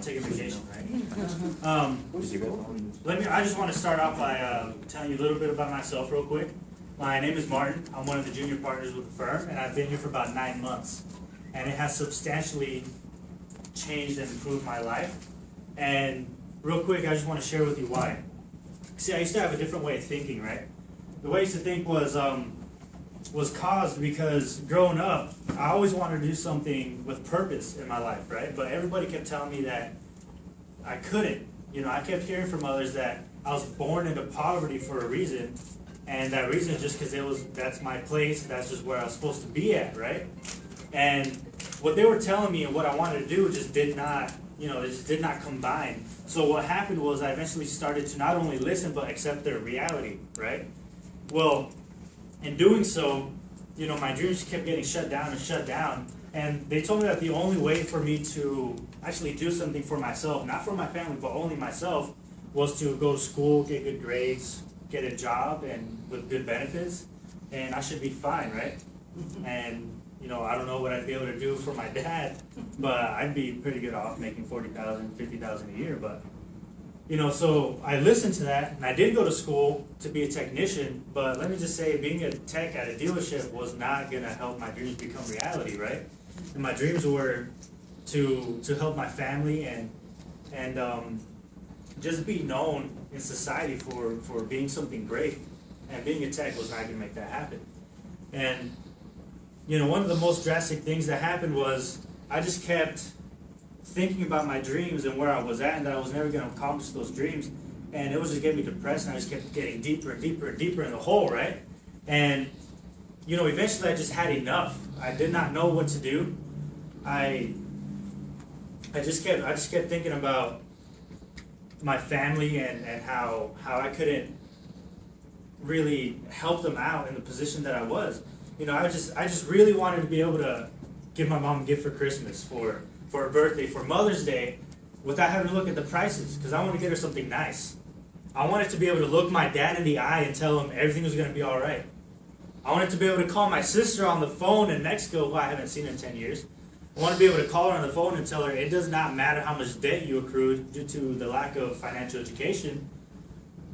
taking vacation, right? I just want to start off by telling you a little bit about myself real quick. My name is Martin. I'm one of the junior partners with the firm, and I've been here for about 9 months. And it has substantially changed and improved my life. And real quick, I just want to share with you why. See, I used to have a different way of thinking, right? The way I used to think was caused because growing up, I always wanted to do something with purpose in my life, right? But everybody kept telling me that I couldn't. You know, I kept hearing from others that I was born into poverty for a reason, and that reason is just because that's my place, that's just where I was supposed to be at, right? And what they were telling me and what I wanted to do just did not, it just did not combine. So what happened was I eventually started to not only listen, but accept their reality, right? Well, in doing so, my dreams kept getting shut down, and they told me that the only way for me to actually do something for myself, not for my family, but only myself, was to go to school, get good grades, get a job, and with good benefits, and I should be fine, right? And I don't know what I'd be able to do for my dad, but I'd be pretty good off making $40,000, $50,000 a year. But so I listened to that, and I did go to school to be a technician. But let me just say, being a tech at a dealership was not gonna help my dreams become reality, right? And my dreams were to help my family and just be known in society for being something great. And being a tech was not gonna make that happen. And one of the most drastic things that happened was I just kept thinking about my dreams and where I was at, and that I was never going to accomplish those dreams. And it was just getting me depressed, and I just kept getting deeper and deeper and deeper in the hole, right? And, eventually I just had enough. I did not know what to do. I just kept thinking about my family and how I couldn't really help them out in the position that I was. I just really wanted to be able to give my mom a gift for Christmas, for her birthday, for Mother's Day, without having to look at the prices, because I want to get her something nice. I wanted to be able to look my dad in the eye and tell him everything was going to be all right. I wanted to be able to call my sister on the phone in Mexico, who I haven't seen in 10 years. I want to be able to call her on the phone and tell her it does not matter how much debt you accrued due to the lack of financial education,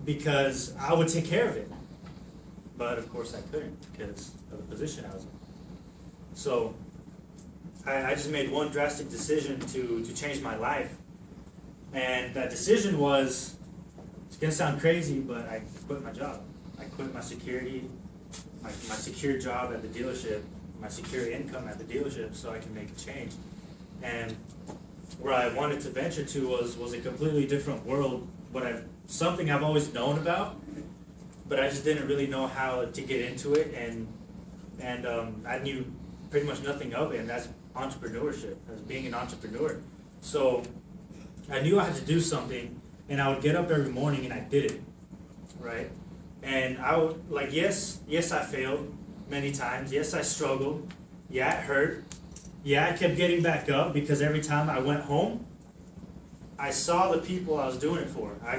because I would take care of it. But of course I couldn't because of the position I was in. So I just made one drastic decision to change my life. And that decision was, it's going to sound crazy, but I quit my job. I quit my security, my secure job at the dealership, my secure income at the dealership, so I can make a change. And where I wanted to venture to was a completely different world, something I've always known about, but I just didn't really know how to get into it, and I knew pretty much nothing of it, and that's entrepreneurship, as being an entrepreneur. So I knew I had to do something, and I would get up every morning and I did it, right? And I would, yes, I failed many times. Yes, I struggled. Yeah, it hurt. Yeah, I kept getting back up, because every time I went home, I saw the people I was doing it for. I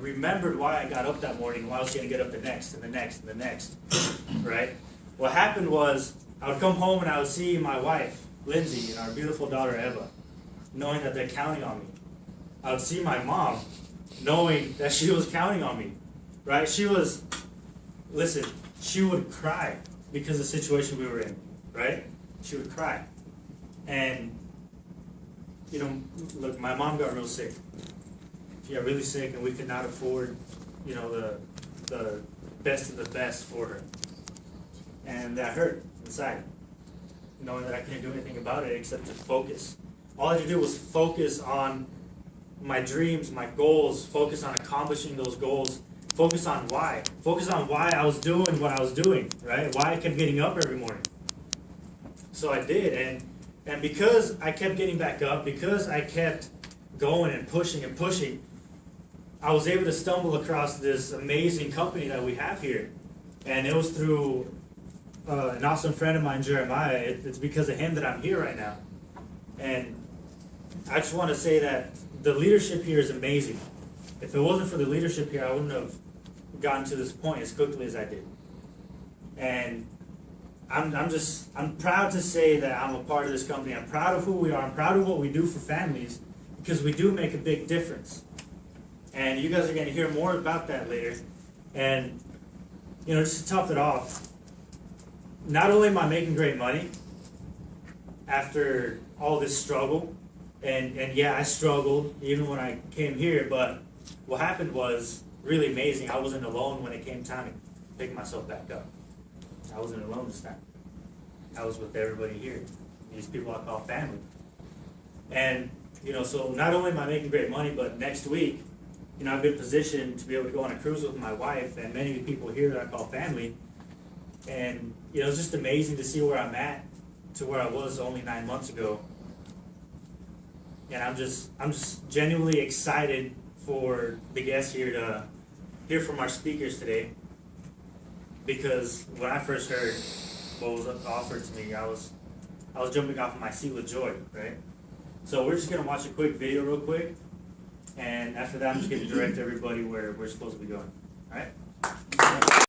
remembered why I got up that morning, why I was going to get up the next and the next and the next, right? What happened was I would come home and I would see my wife, Lindsay, and our beautiful daughter, Eva, knowing that they're counting on me. I would see my mom, knowing that she was counting on me, right? She would cry because of the situation we were in, right? She would cry. And look, my mom got real sick. She got really sick, and we could not afford, the best of the best for her. And that hurt inside, knowing that I couldn't do anything about it except to focus. All I had to do was focus on my dreams, my goals, focus on accomplishing those goals, focus on why I was doing what I was doing, right? Why I kept getting up every morning. So I did, and because I kept getting back up, because I kept going and pushing, I was able to stumble across this amazing company that we have here. And it was through an awesome friend of mine, Jeremiah. It's because of him that I'm here right now. And I just want to say that the leadership here is amazing. If it wasn't for the leadership here, I wouldn't have gotten to this point as quickly as I did. And I'm proud to say that I'm a part of this company. I'm proud of who we are. I'm proud of what we do for families, because we do make a big difference. And you guys are going to hear more about that later. And, you know, just to top it off, not only am I making great money after all this struggle, and yeah, I struggled even when I came here, but what happened was really amazing. I wasn't alone when it came time to pick myself back up. I wasn't alone this time. I was with everybody here, these people I call family. And, you know, so not only am I making great money, but next week, you know, I've been positioned to be able to go on a cruise with my wife and many of the people here that I call family. And, you know, it's just amazing to see where I'm at to where I was only 9 months ago. And I'm just genuinely excited for the guests here to hear from our speakers today. Because when I first heard what was offered to me, I was jumping off of my seat with joy, right? So we're just gonna watch a quick video real quick, and after that I'm just gonna direct everybody where we're supposed to be going. All right?